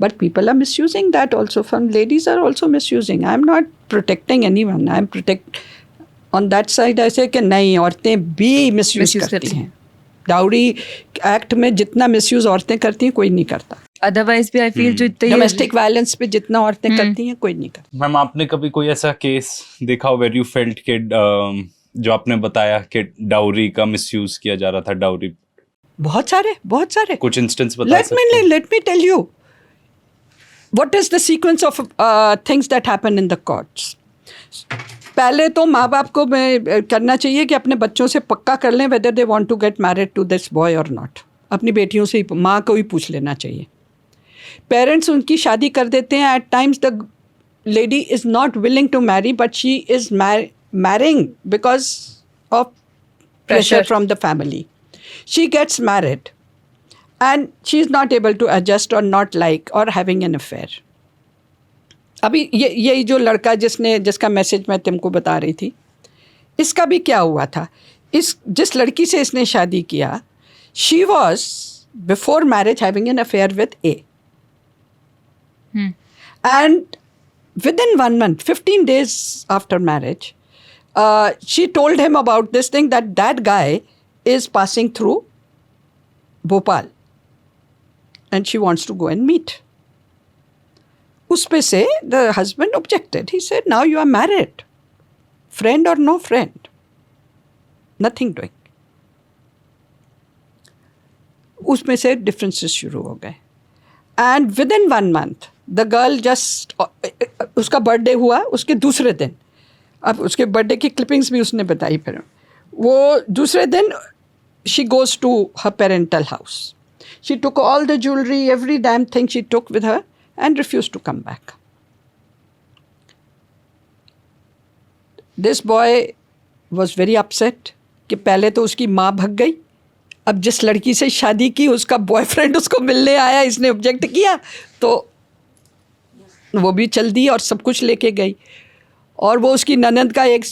But people are misusing that also. From ladies are also misusing. I am not protecting anyone. I am on that side I say कि नहीं, औरतें भी misuse करती हैं. Dowry act में जितना misuse औरतें करती हैं कोई नहीं करता. अदरवाइज भी आई फील जो डोमेस्टिक वायलेंस पे जितना औरतें करती हैं कोई नहीं करता. मैम आपने कभी कोई ऐसा केस देखा हो वेयर यू फेल्ट कि जो आपने बताया कि डाउरी का मिसयूज किया जा रहा था? डाउरी बहुत सारे कुछ इंस्टेंस बता सकते हैं? Let me tell you what is the sequence of things that happen in the courts. पहले तो माँ बाप को करना चाहिए कि अपने बच्चों से पक्का कर लें whether they want to get married to this boy or not. अपनी बेटियों से माँ को ही पूछ लेना चाहिए. पेरेंट्स उनकी शादी कर देते हैं. At times the lady is not willing to marry but she is marrying because of pressure from the family. She gets married and she is not able to adjust or not like or having an affair. अभी ये जो लड़का जिसका message मैं तुमको बता रही थी, इसका भी क्या हुआ था? जिस लड़की से इसने शादी किया, she was before marriage having an affair with A. And within 1 month, 15 days after marriage, she told him about this thing that guy is passing through Bhopal and she wants to go and meet. उस पे से the husband objected. He said, now you are married. Friend or no friend. Nothing doing. उसमें से differences शुरू हो गए. And within 1 month, the girl just, उसका birthday हुआ उसके दूसरे दिन. अब उसके बर्थडे की क्लिपिंग्स भी उसने बताई फिर. वो दूसरे दिन she goes to her parental house. She took all the jewelry, every damn thing she took with her and refused to come back. This boy was very upset कि पहले तो उसकी माँ भग गई, अब जिस लड़की से शादी की उसका बॉयफ्रेंड उसको मिलने आया, इसने ऑब्जेक्ट किया तो वो भी चल दी और सब कुछ लेके गई. और वो उसकी ननद का एक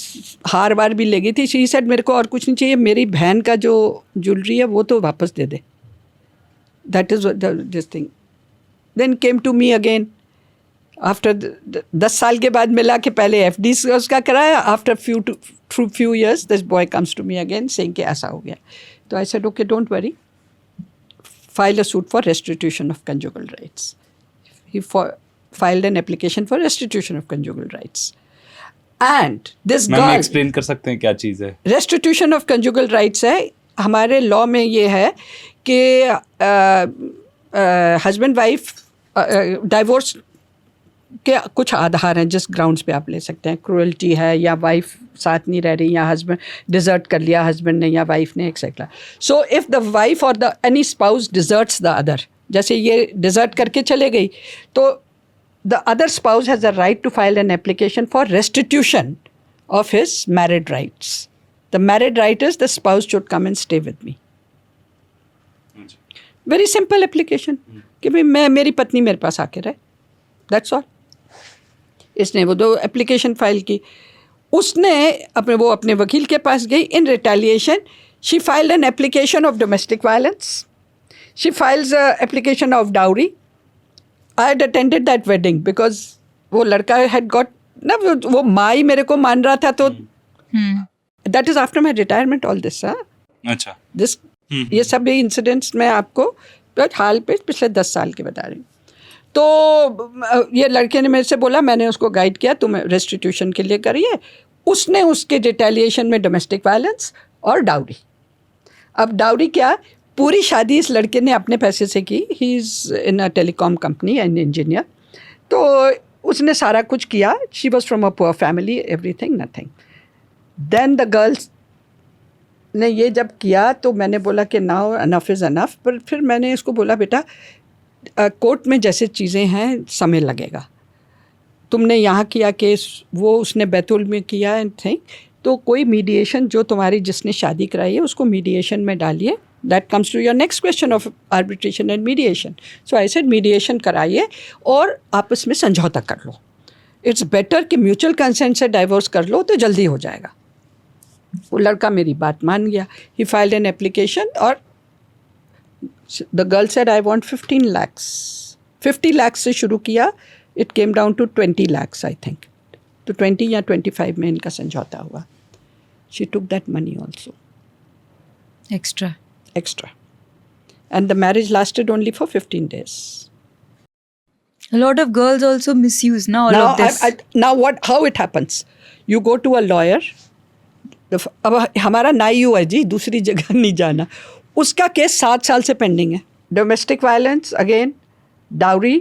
हार बार भी ले गई थी. शी सेड मेरे को और कुछ नहीं चाहिए, मेरी बहन का जो ज्वेलरी है वो तो वापस दे दे. That is this thing. Then came to me again after 10 साल के बाद मिला कि पहले FD उसका कराया. After few years this boy comes to me again saying कि ऐसा हो गया. तो I said okay don't worry, file a suit for restitution of conjugal rights. He filed an application for restitution of conjugal rights. And this girl, ma'am explain कर सकते हैं क्या चीज़ है? रेस्टिट्यूशन ऑफ कंजुगल राइट्स है, हमारे law में ये है कि हस्बैंड वाइफ डाइवोर्स के कुछ आधार हैं जिस ग्राउंड्स पे आप ले सकते हैं. क्रूअल्टी है, या वाइफ साथ नहीं रह रही, या हस्बैंड डिजर्ट कर लिया हस्बैंड ने या वाइफ ने, etcetera. So if the wife और the any spouse deserts the other, जैसे ये डिजर्ट करके चले गई तो the other spouse has a right to file an application for restitution of his married rights. The married right is the spouse should come and stay with me. Very simple application. कि भाई मेरी पत्नी मेरे पास आके रहे. That's all. इसने वो 2 application file की. उसने अपने वकील के पास गई. In retaliation, she filed an application of domestic violence. She files an application of dowry. I had attended that wedding because वो लड़का had got ना वो माँ ही मेरे को मान रहा था तो that is after my retirement all this. अच्छा. This ये सब इंसिडेंट्स मैं आपको हाल पे पिछले 10 साल के बता रही हूँ. तो ये लड़के ने मेरे से बोला, मैंने उसको गाइड किया तुम रेस्टिट्यूशन के लिए करिए. उसने उसके रिटेलिएशन में डोमेस्टिक वायलेंस और डाउरी. अब डाउरी क्या, पूरी शादी इस लड़के ने अपने पैसे से की. He is in a telecom company and engineer. तो उसने सारा कुछ किया. She was from a poor family, everything nothing. Then the girls ने ये जब किया तो मैंने बोला कि नाउ अनफ इज़ अनफ. पर फिर मैंने इसको बोला, बेटा कोर्ट में जैसे चीज़ें हैं समय लगेगा. तुमने यहाँ किया केस, वो उसने बैतूल में किया एंड थिंग. तो कोई मीडिएशन जो तुम्हारी जिसने शादी कराई है उसको मीडिएशन में डालिए. That comes to your next question of arbitration and mediation. So I said mediation कराइए और आपस में समझौता कर लो. It's better कि म्यूचुअल कंसेंट से डाइवोर्स कर लो तो जल्दी हो जाएगा. वो लड़का मेरी बात मान गया. He filed an application और the girl said I want 15 lakhs. 50 lakh से शुरू किया, it came down to 20 lakhs I think, तो 20 या 25 में इनका समझौता हुआ. She took that money also extra, and the marriage lasted only for 15 days. A lot of girls also misuse now all Now, of this. now how it happens? You go to a lawyer. अब हमारा नायू है जी, दूसरी जगह नहीं जाना. उसका case 7 साल से पेंडिंग है. Domestic violence again, dowry,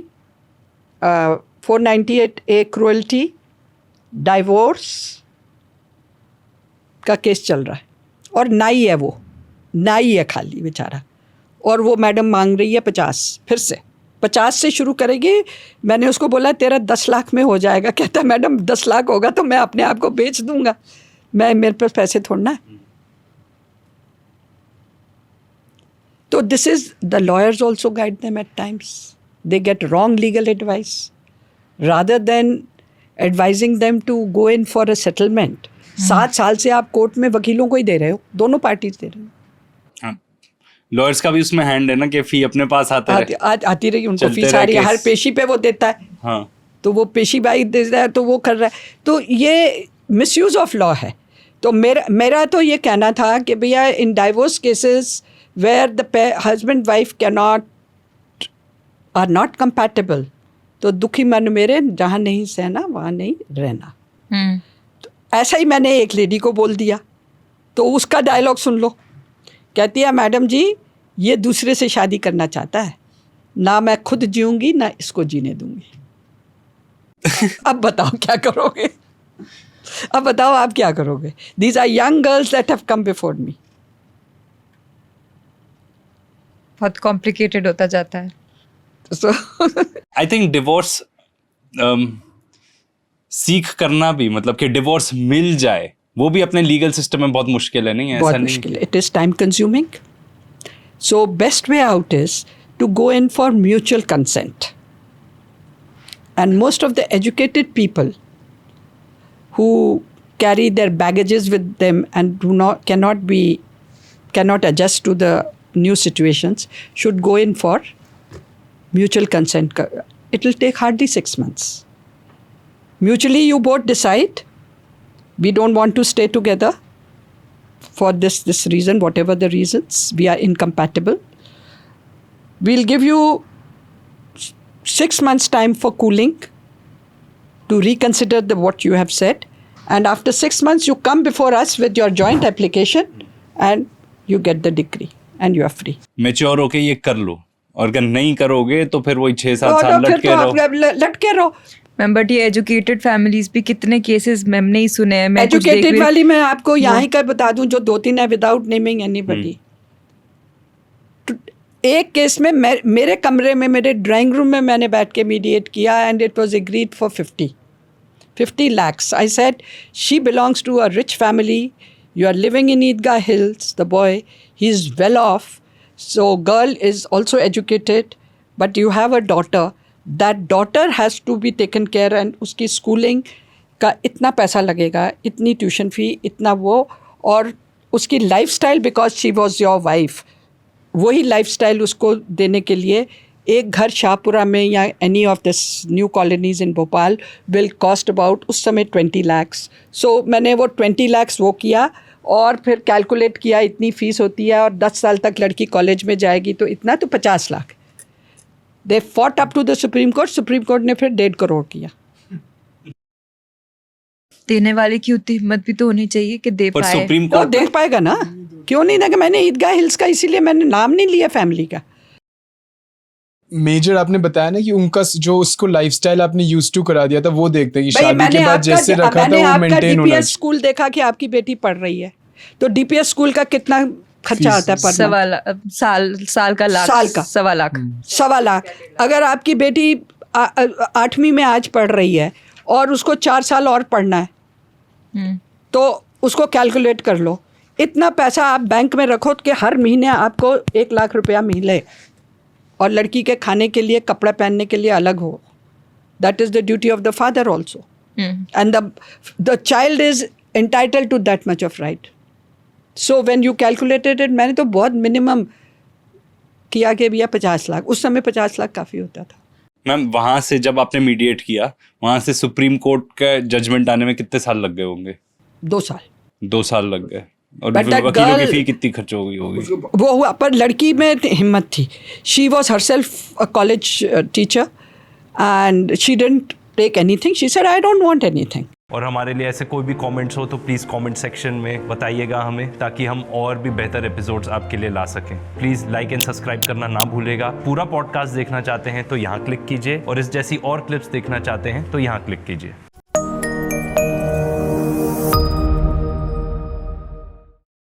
498A cruelty, divorce का केस चल रहा है. और नाई है, वो नाई है खाली बेचारा. और वो मैडम मांग रही है 50, फिर से 50 से शुरू करेगी. मैंने उसको बोला तेरा 10 लाख में हो जाएगा. कहता मैडम 10 लाख होगा तो मैं अपने आप को बेच दूंगा, मेरे पास पैसे थोड़ना है. तो this is the lawyers also guide them at times. They get wrong legal advice rather than advising them to go in for a settlement. 7 साल से आप कोर्ट में वकीलों को ही दे रहे हो, दोनों पार्टीज दे रहे हो. लॉयर्स का भी उसमें हैंड है ना कि फी अपने पास आती रही, उनको फीस आ रही है, हर पेशी पे वो देता है. हाँ. तो वो पेशी भाई देता है तो वो कर रहा है. तो ये मिसयूज ऑफ लॉ है. तो मेरा तो ये कहना था कि भैया in divorce cases where the husband wife cannot are not compatible, तो दुखी मन मेरे, जहाँ नहीं सहना वहाँ नहीं रहना. तो ऐसा ही मैंने एक लेडी को बोल दिया. तो उसका डायलॉग सुन लो. कहती है मैडम जी ये दूसरे से शादी करना चाहता है, ना मैं खुद जीऊँगी ना इसको जीने दूँगी. अब बताओ क्या करोगे? अब बताओ आप क्या करोगे? These are young girls that have come before me. बहुत कॉम्प्लिकेटेड होता जाता है. So आई थिंक डिवोर्स सीख करना भी, मतलब कि डिवोर्स मिल जाए, वो भी अपने लीगल सिस्टम में बहुत मुश्किल है. नहीं है, बहुत ऐसा नहीं मुश्किल है. It is time consuming. So best way out is to go in for mutual consent. And most of the educated people who carry their baggages with them and cannot adjust to the new situations should go in for mutual consent. It will take hardly 6 months. Mutually you both decide, we don't want to stay together for this reason, whatever the reasons, we are incompatible. We'll give you 6 months time for cooling, to reconsider what you have said, and after 6 months you come before us with your joint application and you get the degree and you are free. Mature होके ये कर लो, और अगर नहीं करोगे तो फिर वही 6-7 साल लटके रहो. मैम बट ये एजुकेटेड फैमिलीज भी कितने केसेस मैम नहीं सुने हैं. मैं एजुकेटेड वाली मैं आपको यहाँ का बता दूं, जो 2-3 है, विदाउट नेमिंग एनीबॉडी. एक केस में मेरे कमरे में, मेरे ड्राइंग रूम में मैंने बैठ के मीडिएट किया and it was agreed for 50 lakhs. I said she belongs to a rich family, you are living in Eidgah Hills, the boy, he is well off, so girl is also educated, but you have a daughter, that daughter has to be taken care, and उसकी schooling का इतना पैसा लगेगा, इतनी tuition fee, इतना वो, और उसकी lifestyle, because she was your wife, वही लाइफस्टाइल उसको देने के लिए एक घर शाहपुरा में या any of this new colonies in Bhopal will cost about उस समय 20 lakhs. सो मैंने वो 20 lakhs वो किया और फिर कैलकुलेट किया इतनी फ़ीस होती है और 10 साल तक लड़की कॉलेज में जाएगी तो इतना, तो 50 lakh. They fought up to the supreme court ने फिर 1.5 करोड़ किया. देने वाले की उतनी हिम्मत भी तो होनी चाहिए कि दे पाए. सुप्रीम तो कोर्ट देख पाएगा ना, क्यों नहीं देगा? मैंने ईदगाह हिल्स का इसीलिए मैंने नाम नहीं लिया फैमिली का. मेजर आपने बताया ना कि उनका जो उसको लाइफस्टाइल आपने यूज टू करा दिया था, वो देखते हैं कि भाई, शादी के बाद जैसे रखा था वो मेंटेन होना. डीपीएस स्कूल देखा कि आपकी बेटी पढ़ रही है, तो डीपीएस स्कूल का कितना खर्चा आता है पर मंथ? साल का लाख, साल का 1.25 लाख. 1.25 लाख. अगर आपकी बेटी 8वीं में आज पढ़ रही है और उसको 4 साल और पढ़ना है, तो उसको कैलकुलेट कर लो. इतना पैसा आप बैंक में रखो कि हर महीने आपको 1 लाख रुपया मिले और लड़की के खाने के लिए, कपड़ा पहनने के लिए अलग हो. That is the duty of the father also, and the child is entitled to that much of right. So when you calculated it, मैंने तो बहुत मिनिमम किया कि भैया 50 लाख. उस समय 50 लाख काफ़ी होता था. मैम वहां से जब आपने मीडिएट किया, वहां से सुप्रीम कोर्ट का जजमेंट आने में कितने साल लग गए होंगे? 2 साल। 2 साल लग गए। और But that वकीलों की girl- फी कितनी खर्च हो गई होगी? वो हुआ, पर लड़की में हिम्मत थी। She was herself a college teacher and she didn't take anything, she said I don't want anything. और हमारे लिए ऐसे कोई भी कमेंट्स हो तो प्लीज़ कमेंट सेक्शन में बताइएगा हमें, ताकि हम और भी बेहतर एपिसोड्स आपके लिए ला सकें। प्लीज़ लाइक एंड सब्सक्राइब करना ना भूलेगा। पूरा पॉडकास्ट देखना चाहते हैं तो यहाँ क्लिक कीजिए, और इस जैसी और क्लिप्स देखना चाहते हैं तो यहाँ क्लिक कीजिए।